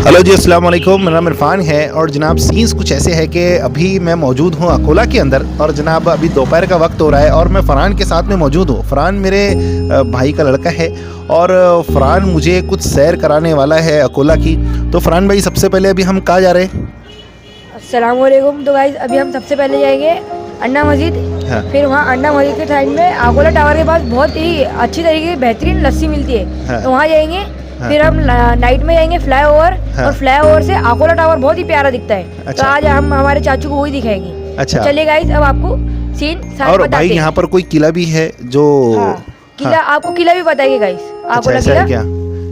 Hello जी, अस्सलाम वालेकुम। मेरा नाम इरफान है और जनाब सीन्स कुछ ऐसे है कि अभी मैं मौजूद हूँ अकोला के अंदर और जनाब अभी दोपहर का वक्त हो रहा है और मैं फ़रहान के साथ में मौजूद हूँ। फ़रहान मेरे भाई का लड़का है और फ़रहान मुझे कुछ सैर कराने वाला है अकोला की। तो फ़रहान भाई, सबसे पहले अभी हम कहाँ जा रहे हैं? अस्सलाम वालेकुम। तो गाइस अभी हम सबसे पहले जाएंगे अन्ना मस्जिद। हाँ। फिर वहाँ अन्ना मस्जिद के साइड में आगोला टावर के पास बहुत ही अच्छी तरीके की बेहतरीन लस्सी मिलती है, हाँ। तो वहाँ जाएंगे। हाँ। फिर हम नाइट में जाएंगे फ्लाई हाँ। और फ्लाई से आगोला टावर बहुत ही प्यारा दिखता है। तो अच्छा। आज हम हमारे चाचू को वही दिखाएंगे। अच्छा। तो चलिए गाइस, अब आपको सीन सारे और भाई बताते हैं। यहाँ पर कोई किला भी है जो? हाँ, किला हाँ। आपको किला भी बताएंगे गाइस, अच्छा, आगोला ऐसा किला। है क्या?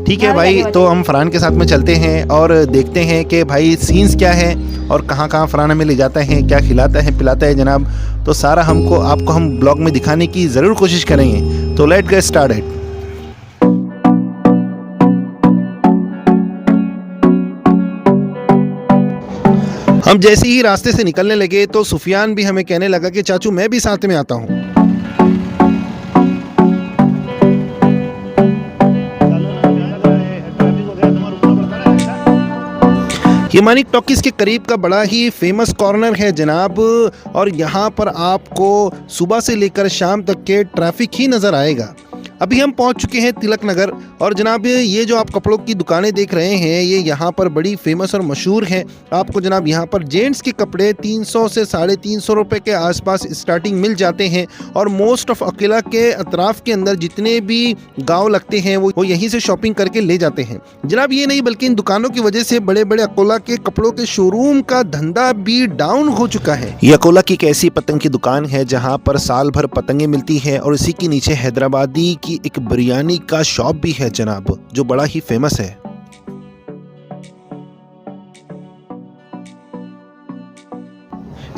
ठीक है यहाँ भी भाई, जाके तो बताएंगे। हम फरहान के साथ में चलते हैं और देखते हैं कि भाई सीन्स क्या है और कहाँ कहाँ फरहान हमें ले जाता है, क्या खिलाता है पिलाता है जनाब। तो सारा आपको हम ब्लॉग में दिखाने की ज़रूर कोशिश करेंगे। तो लेट गेट स्टार्टेड। हम जैसे ही रास्ते से निकलने लगे तो सुफियान भी हमें कहने लगा कि चाचू मैं भी साथ में आता हूँ। ये मानिक टॉकीज के करीब का बड़ा ही फेमस कॉर्नर है जनाब, और यहाँ पर आपको सुबह से लेकर शाम तक के ट्रैफिक ही नज़र आएगा। अभी हम पहुँच चुके हैं तिलक नगर और जनाब ये जो आप कपड़ों की दुकानें देख रहे हैं ये यहाँ पर बड़ी फेमस और मशहूर हैं। आपको जनाब यहाँ पर जेंट्स के कपड़े 300 से 350 रुपये के आसपास स्टार्टिंग मिल जाते हैं और मोस्ट ऑफ अकेला के अतराफ़ के अंदर जितने भी गांव लगते हैं वो यहीं से शॉपिंग करके ले जाते हैं जनाब। ये नहीं बल्कि इन दुकानों की वजह से बड़े बड़े अकोला के कपड़ों के शोरूम का धंधा भी डाउन हो चुका है। ये अकोला की एक ऐसी पतंग की दुकान है जहाँ पर साल भर पतंगे मिलती है और इसी के नीचे हैदराबादी की एक बिरयानी का शॉप भी है जनाब, जो बड़ा ही फेमस है।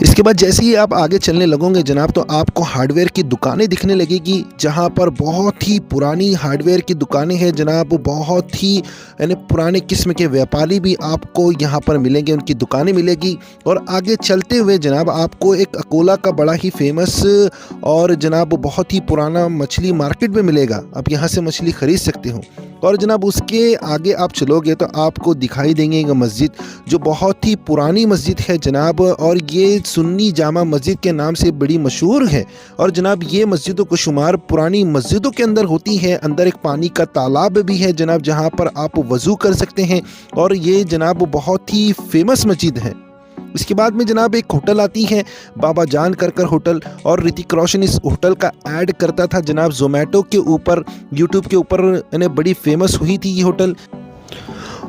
इसके बाद जैसे ही आप आगे चलने लगोगे जनाब तो आपको हार्डवेयर की दुकानें दिखने लगेगी, जहां पर बहुत ही पुरानी हार्डवेयर की दुकानें हैं जनाब। बहुत ही यानी पुराने किस्म के व्यापारी भी आपको यहां पर मिलेंगे, उनकी दुकानें मिलेगी। और आगे चलते हुए जनाब आपको एक अकोला का बड़ा ही फेमस और जनाब बहुत ही पुराना मछली मार्केट भी मिलेगा, आप यहाँ से मछली खरीद सकते हो। और जनाब उसके आगे आप चलोगे तो आपको दिखाई देंगे मस्जिद, जो बहुत ही पुरानी मस्जिद है जनाब, और ये सुन्नी जामा मस्जिद के नाम से बड़ी मशहूर है। और जनाब ये मस्जिदों को शुमार पुरानी मस्जिदों के अंदर होती है। अंदर एक पानी का तालाब भी है जनाब, जहाँ पर आप वज़ू कर सकते हैं और ये जनाब बहुत ही फेमस मस्जिद है। इसके बाद में जनाब एक होटल आती है बाबा जान कर होटल, और ऋतिक रोशन इस होटल का ऐड करता था जनाब जोमेटो के ऊपर, यूट्यूब के ऊपर यानी बड़ी फेमस हुई थी ये होटल।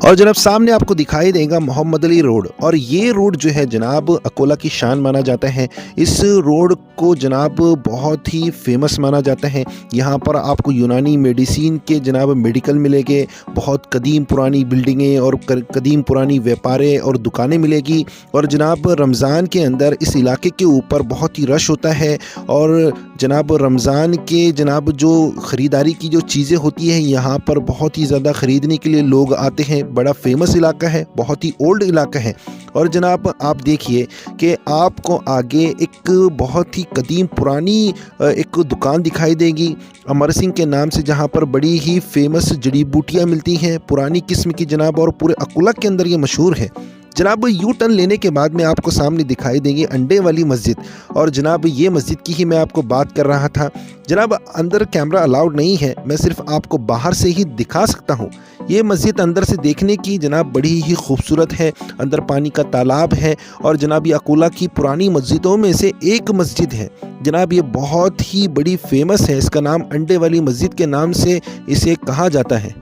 और जनाब सामने आपको दिखाई देगा मोहम्मद अली रोड, और ये रोड जो है जनाब अकोला की शान माना जाता है। इस रोड को जनाब बहुत ही फेमस माना जाता है। यहाँ पर आपको यूनानी मेडिसिन के जनाब मेडिकल मिलेंगे, बहुत कदीम पुरानी बिल्डिंगें और कदीम पुरानी व्यापारें और दुकानें मिलेगी। और जनाब रमज़ान के अंदर इस इलाके के ऊपर बहुत ही रश होता है और जनाब रमज़ान के जनाब जो ख़रीदारी की जो चीज़ें होती हैं यहाँ पर बहुत ही ज़्यादा ख़रीदने के लिए लोग आते हैं। बड़ा फेमस इलाका है, बहुत ही ओल्ड इलाका है। और जनाब आप देखिए कि आपको आगे एक बहुत ही कदीम पुरानी एक दुकान दिखाई देगी अमर सिंह के नाम से, जहाँ पर बड़ी ही फेमस जड़ी बूटियाँ मिलती हैं पुरानी किस्म की जनाब, और पूरे अकोला के अंदर ये मशहूर है जनाब। यू टर्न लेने के बाद में आपको सामने दिखाई देंगे अंडे वाली मस्जिद, और जनाब ये मस्जिद की ही मैं आपको बात कर रहा था जनाब। अंदर कैमरा अलाउड नहीं है, मैं सिर्फ आपको बाहर से ही दिखा सकता हूँ। ये मस्जिद अंदर से देखने की जनाब बड़ी ही खूबसूरत है। अंदर पानी का तालाब है और जनाब ये अकोला की पुरानी मस्जिदों में से एक मस्जिद है जनाब। ये बहुत ही बड़ी फेमस है, इसका नाम अंडे वाली मस्जिद के नाम से इसे कहा जाता है।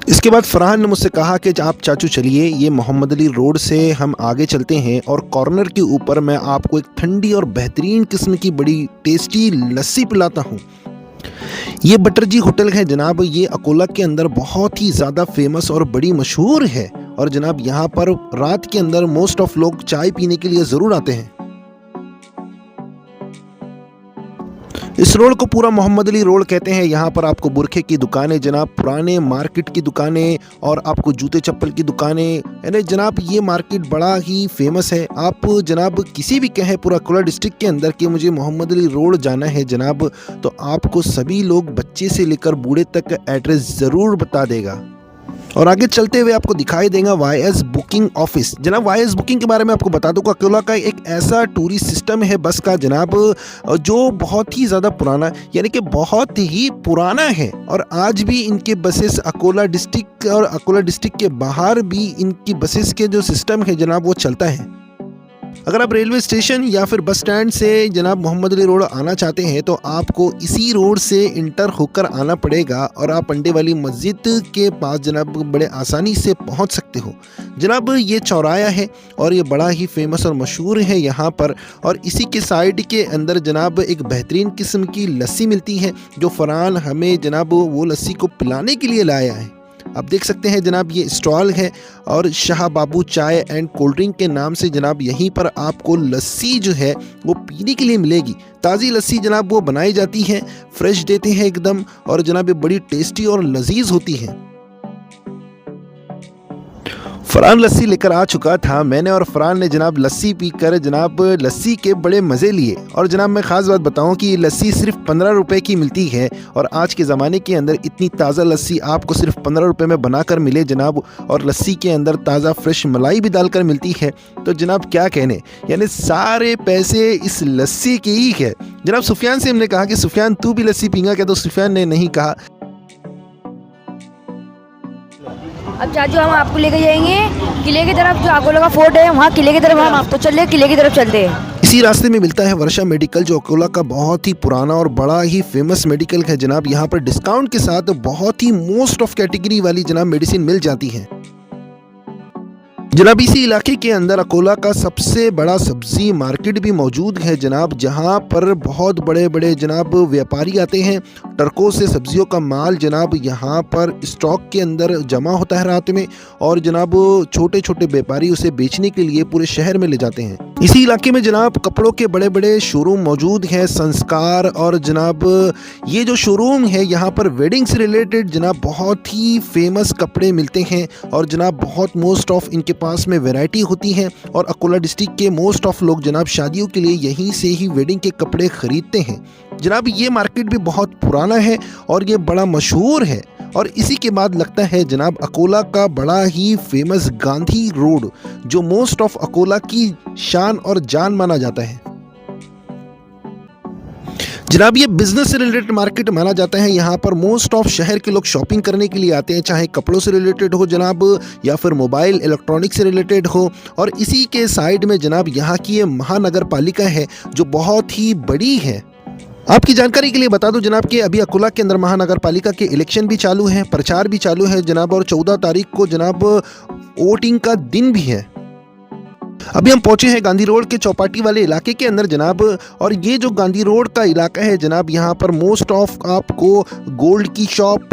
इसके बाद फरहान ने मुझसे कहा कि आप चाचू चलिए, ये मोहम्मद अली रोड से हम आगे चलते हैं और कॉर्नर के ऊपर मैं आपको एक ठंडी और बेहतरीन किस्म की बड़ी टेस्टी लस्सी पिलाता हूँ। ये बटर जी होटल है जनाब, ये अकोला के अंदर बहुत ही ज़्यादा फेमस और बड़ी मशहूर है। और जनाब यहाँ पर रात के अंदर मोस्ट ऑफ लोग चाय पीने के लिए ज़रूर आते हैं। इस रोड को पूरा मोहम्मद अली रोड कहते हैं। यहाँ पर आपको बुरखे की दुकानें जनाब, पुराने मार्केट की दुकानें और आपको जूते चप्पल की दुकानें, यानी जनाब ये मार्केट बड़ा ही फेमस है। आप जनाब किसी भी कहें पूरा अकोला डिस्ट्रिक्ट के अंदर कि मुझे मोहम्मद अली रोड जाना है जनाब, तो आपको सभी लोग बच्चे से लेकर बूढ़े तक एड्रेस ज़रूर बता देगा। और आगे चलते हुए आपको दिखाई देगा वाईएस बुकिंग ऑफिस। जनाब वाईएस बुकिंग के बारे में आपको बता दूं, अकोला का एक ऐसा टूरिस्ट सिस्टम है बस का जनाब, जो बहुत ही ज़्यादा पुराना, यानी कि बहुत ही पुराना है। और आज भी इनके बसेस अकोला डिस्ट्रिक्ट और अकोला डिस्ट्रिक्ट के बाहर भी इनकी बसेस के जो सिस्टम है जनाब वो चलता है। अगर आप रेलवे स्टेशन या फिर बस स्टैंड से जनाब मोहम्मद अली रोड आना चाहते हैं तो आपको इसी रोड से इंटर होकर आना पड़ेगा और आप अंडे वाली मस्जिद के पास जनाब बड़े आसानी से पहुंच सकते हो। जनाब ये चौराया है और ये बड़ा ही फेमस और मशहूर है यहाँ पर। और इसी के साइड के अंदर जनाब एक बेहतरीन किस्म की लस्सी मिलती है, जो फरहान हमें जनाब वो लस्सी को पिलाने के लिए लाया है। आप देख सकते हैं जनाब ये स्टॉल है और शाह बाबू चाय एंड कोल्ड ड्रिंक के नाम से जनाब यहीं पर आपको लस्सी जो है वो पीने के लिए मिलेगी। ताज़ी लस्सी जनाब वो बनाई जाती है, फ्रेश देते हैं एकदम, और जनाब ये बड़ी टेस्टी और लजीज होती है। फरहान लस्सी लेकर आ चुका था, मैंने और फरहान ने जनाब लस्सी पीकर जनाब लस्सी के बड़े मज़े लिए। और जनाब मैं ख़ास बात बताऊं कि ये लस्सी सिर्फ 15 रुपए की मिलती है और आज के ज़माने के अंदर इतनी ताज़ा लस्सी आपको सिर्फ 15 रुपए में बनाकर मिले जनाब, और लस्सी के अंदर ताज़ा फ्रेश मलाई भी डालकर मिलती है, तो जनाब क्या कहने, यानी सारे पैसे इस लस्सी के ही है। जनाब सुफियान से हमने कहा कि सुफियान तू भी लस्सी पीएगा क्या, तो सुफियान ने नहीं कहा। अब चाचू हम आपको लेके जाएंगे किले की तरफ, जो अकोला का फोर्ट है वहाँ किले की तरफ हम आप तो चल रहे किले की तरफ चलते हैं। इसी रास्ते में मिलता है वर्षा मेडिकल, जो अकोला का बहुत ही पुराना और बड़ा ही फेमस मेडिकल है जनाब। यहाँ पर डिस्काउंट के साथ बहुत ही मोस्ट ऑफ कैटेगरी वाली जनाब मेडिसिन मिल जाती है। जनाब इसी इलाके के अंदर अकोला का सबसे बड़ा सब्जी मार्केट भी मौजूद है जनाब, जहां पर बहुत बड़े बड़े जनाब व्यापारी आते हैं। ट्रकों से सब्जियों का माल जनाब यहां पर स्टॉक के अंदर जमा होता है रात में, और जनाब छोटे छोटे व्यापारी उसे बेचने के लिए पूरे शहर में ले जाते हैं। इसी इलाके में जनाब कपड़ों के बड़े बड़े शोरूम मौजूद हैं, संस्कार, और जनाब ये जो शोरूम है यहाँ पर वेडिंग से रिलेटेड जनाब बहुत ही फेमस कपड़े मिलते हैं, और जनाब बहुत मोस्ट ऑफ इनके पास में वैरायटी होती है। और अकोला डिस्ट्रिक्ट के मोस्ट ऑफ लोग जनाब शादियों के लिए यहीं से ही वेडिंग के कपड़े खरीदते हैं। जनाब ये मार्केट भी बहुत पुराना है और ये बड़ा मशहूर है। और इसी के बाद लगता है जनाब अकोला का बड़ा ही फेमस गांधी रोड, जो मोस्ट ऑफ अकोला की शान और जान माना जाता है। जनाब ये बिजनेस से रिलेटेड मार्केट माना जाता है। यहाँ पर मोस्ट ऑफ शहर के लोग शॉपिंग करने के लिए आते हैं, चाहे कपड़ों से रिलेटेड हो जनाब या फिर मोबाइल इलेक्ट्रॉनिक से रिलेटेड हो। और इसी के साइड में जनाब यहाँ की ये महानगर पालिका है, जो बहुत ही बड़ी है। आपकी जानकारी के लिए बता दूं जनाब कि अभी अकोला के अंदर महानगर पालिका के इलेक्शन भी चालू है, प्रचार भी चालू है जनाब, और 14 तारीख को जनाब वोटिंग का दिन भी है। अभी हम पहुंचे हैं गांधी रोड के चौपाटी वाले इलाके के अंदर जनाब, और ये जो गांधी रोड का इलाका है जनाब, यहाँ पर मोस्ट ऑफ आपको गोल्ड की शॉप,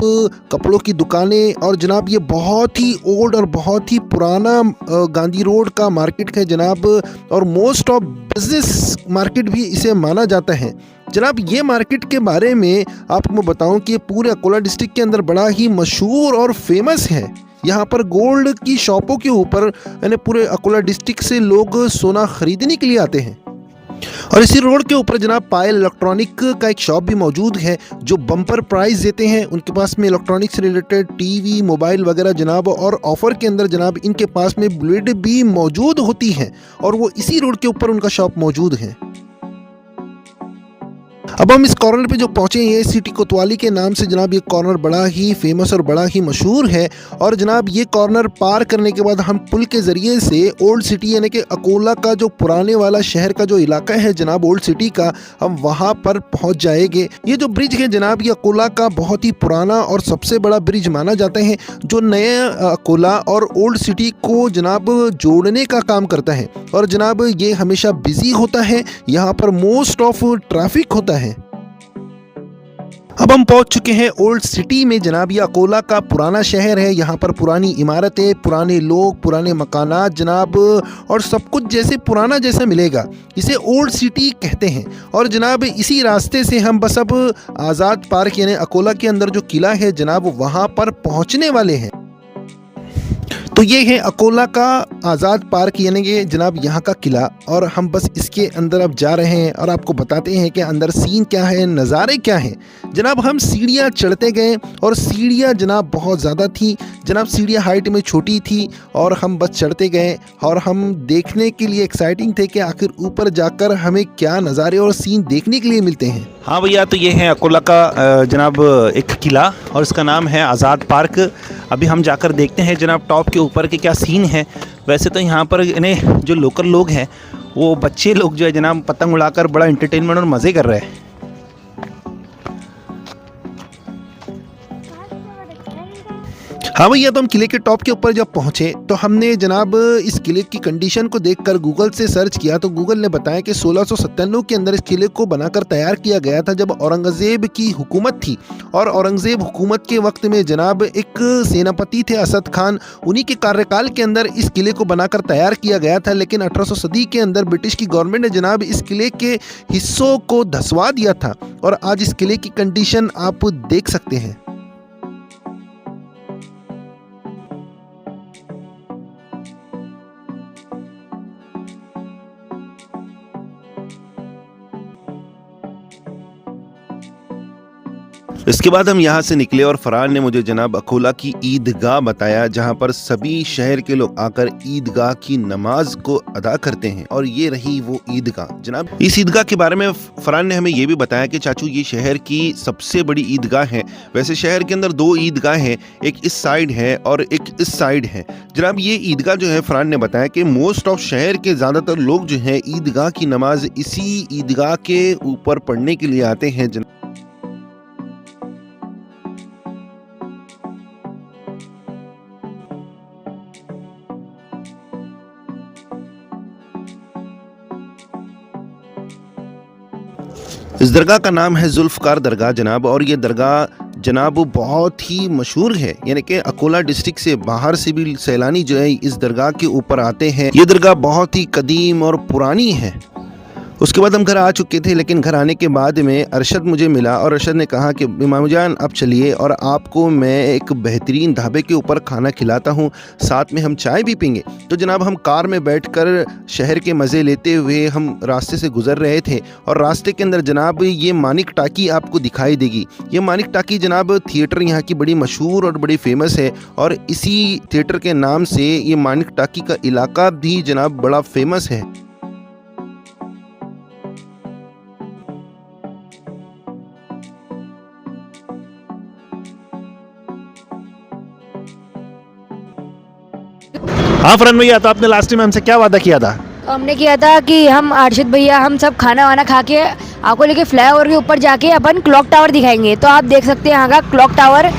कपड़ों की दुकानें, और जनाब ये बहुत ही ओल्ड और बहुत ही पुराना गांधी रोड का मार्केट है जनाब, और मोस्ट ऑफ बिजनेस मार्केट भी इसे माना जाता है। जनाब ये मार्केट के बारे में आपको मैं बताऊं कि पूरे अकोला डिस्ट्रिक्ट के अंदर बड़ा ही मशहूर और फेमस है। यहाँ पर गोल्ड की शॉपों के ऊपर यानी पूरे अकोला डिस्ट्रिक्ट से लोग सोना खरीदने के लिए आते हैं। और इसी रोड के ऊपर जनाब पायल इलेक्ट्रॉनिक का एक शॉप भी मौजूद है, जो बम्पर प्राइस देते हैं। उनके पास में इलेक्ट्रॉनिक से रिलेटेड टीवी, मोबाइल वगैरह जनाब, और ऑफर के अंदर जनाब इनके पास में बुलेट भी मौजूद होती है, और वो इसी रोड के ऊपर उनका शॉप मौजूद है। अब हम इस कॉर्नर पे जो पहुंचे हैं, सिटी कोतवाली के नाम से जनाब ये कॉर्नर बड़ा ही फेमस और बड़ा ही मशहूर है। और जनाब ये कॉर्नर पार करने के बाद हम पुल के ज़रिए से ओल्ड सिटी यानी कि अकोला का जो पुराने वाला शहर का जो इलाका है जनाब ओल्ड सिटी का, हम वहां पर पहुंच जाएंगे। ये जो ब्रिज है जनाब, ये अकोला का बहुत ही पुराना और सबसे बड़ा ब्रिज माना जाता है, जो नए अकोला और ओल्ड सिटी को जनाब जोड़ने का काम करता है। और जनाब ये हमेशा बिजी होता है, यहाँ पर मोस्ट ऑफ ट्रैफिक होता है। अब हम पहुंच चुके हैं ओल्ड सिटी में जनाब। ये अकोला का पुराना शहर है। यहाँ पर पुरानी इमारतें, पुराने लोग, पुराने मकानात जनाब, और सब कुछ जैसे पुराना जैसा मिलेगा। इसे ओल्ड सिटी कहते हैं। और जनाब इसी रास्ते से हम बस अब आज़ाद पार्क यानी अकोला के अंदर जो किला है जनाब वहाँ पर पहुँचने वाले हैं। तो ये है अकोला का आज़ाद पार्क यानी कि जनाब यहाँ का किला, और हम बस इसके अंदर अब जा रहे हैं और आपको बताते हैं कि अंदर सीन क्या है, नज़ारे क्या हैं। जनाब हम सीढ़ियाँ चढ़ते गए और सीढ़ियाँ जनाब बहुत ज़्यादा थी जनाब। सीढ़ियाँ हाइट में छोटी थी और हम बस चढ़ते गए और हम देखने के लिए एक्साइटिंग थे कि आखिर ऊपर जाकर हमें क्या नज़ारे और सीन देखने के लिए मिलते हैं। हाँ भैया, तो ये है अकोला का जनाब एक किला और इसका नाम है आज़ाद पार्क। अभी हम जाकर देखते हैं जनाब टॉप के ऊपर के क्या सीन है। वैसे तो यहाँ पर इन्हें जो लोकल लोग हैं वो बच्चे लोग जो है जनाब पतंग उड़ाकर बड़ा एंटरटेनमेंट और मज़े कर रहे हैं। हाँ भैया, तो हम किले के टॉप के ऊपर जब पहुँचे तो हमने जनाब इस किले की कंडीशन को देखकर गूगल से सर्च किया तो गूगल ने बताया कि 1697 के अंदर इस किले को बनाकर तैयार किया गया था जब औरंगज़ेब की हुकूमत थी। और औरंगज़ेब हुकूमत के वक्त में जनाब एक सेनापति थे असद खान, उन्हीं के कार्यकाल के अंदर इस किले को बनाकर तैयार किया गया था। लेकिन 1800 सदी के अंदर ब्रिटिश की गवर्नमेंट ने जनाब इस किले के हिस्सों को धसवा दिया था और आज इस किले की कंडीशन आप देख सकते हैं। इसके बाद हम यहाँ से निकले और फरहान ने मुझे जनाब अकोला की ईदगाह बताया जहाँ पर सभी शहर के लोग आकर ईदगाह की नमाज को अदा करते हैं। और ये रही वो ईदगाह जनाब। इस ईदगाह के बारे में फरहान ने हमें ये भी बताया कि चाचू ये शहर की सबसे बड़ी ईदगाह है। वैसे शहर के अंदर 2 ईदगाह हैं, एक इस साइड है और एक इस साइड है जनाब। ये ईदगाह जो है फरहान ने बताया कि मोस्ट ऑफ शहर के ज़्यादातर लोग जो हैं ईदगाह की नमाज इसी ईदगाह के ऊपर पढ़ने के लिए आते हैं जनाब। इस दरगाह का नाम है जुल्फ़कार दरगाह जनाब। और ये दरगाह जनाब बहुत ही मशहूर है, यानी कि अकोला डिस्ट्रिक्ट से बाहर से भी सैलानी जो है इस दरगाह के ऊपर आते हैं। ये दरगाह बहुत ही कदीम और पुरानी है। उसके बाद हम घर आ चुके थे, लेकिन घर आने के बाद में अरशद मुझे मिला और अरशद ने कहा कि इमाम जान आप चलिए और आपको मैं एक बेहतरीन ढाबे के ऊपर खाना खिलाता हूँ, साथ में हम चाय भी पीएंगे। तो जनाब हम कार में बैठकर शहर के मज़े लेते हुए हम रास्ते से गुज़र रहे थे और रास्ते के अंदर जनाब ये मानिक टाकी आपको दिखाई देगी। ये मानिक टाकी जनाब थिएटर यहाँ की बड़ी मशहूर और बड़ी फेमस है और इसी थिएटर के नाम से ये मानिक टाकी का इलाका भी जनाब बड़ा फेमस है। हाँ फरहान भैया, तो आपने लास्ट टाइम हमसे क्या वादा किया था? तो हमने किया था कि हम अर्शद भैया हम सब खाना वाना खा के आपको लेके फ्लाईओवर के ऊपर जाके अपन क्लॉक टावर दिखाएंगे। तो आप देख सकते हैं यहाँ का क्लॉक टावर।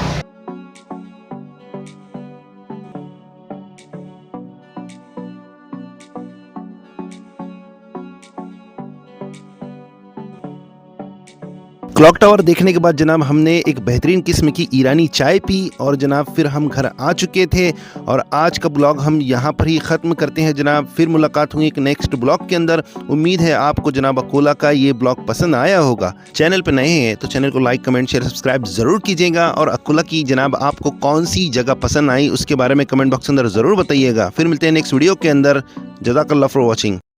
क्लॉक टावर देखने के बाद जनाब हमने एक बेहतरीन किस्म की ईरानी चाय पी और जनाब फिर हम घर आ चुके थे। और आज का ब्लॉग हम यहाँ पर ही ख़त्म करते हैं जनाब। फिर मुलाकात हुई एक नेक्स्ट ब्लॉग के अंदर। उम्मीद है आपको जनाब अकोला का ये ब्लॉग पसंद आया होगा। चैनल पर नए हैं तो चैनल को लाइक, कमेंट, शेयर, सब्सक्राइब ज़रूर कीजिएगा। और अकोला की जनाब आपको कौन सी जगह पसंद आई उसके बारे में कमेंट बॉक्स के अंदर ज़रूर बताइएगा। फिर मिलते हैं नेक्स्ट वीडियो के अंदर। जज़ाकल्लाह फॉर वॉचिंग।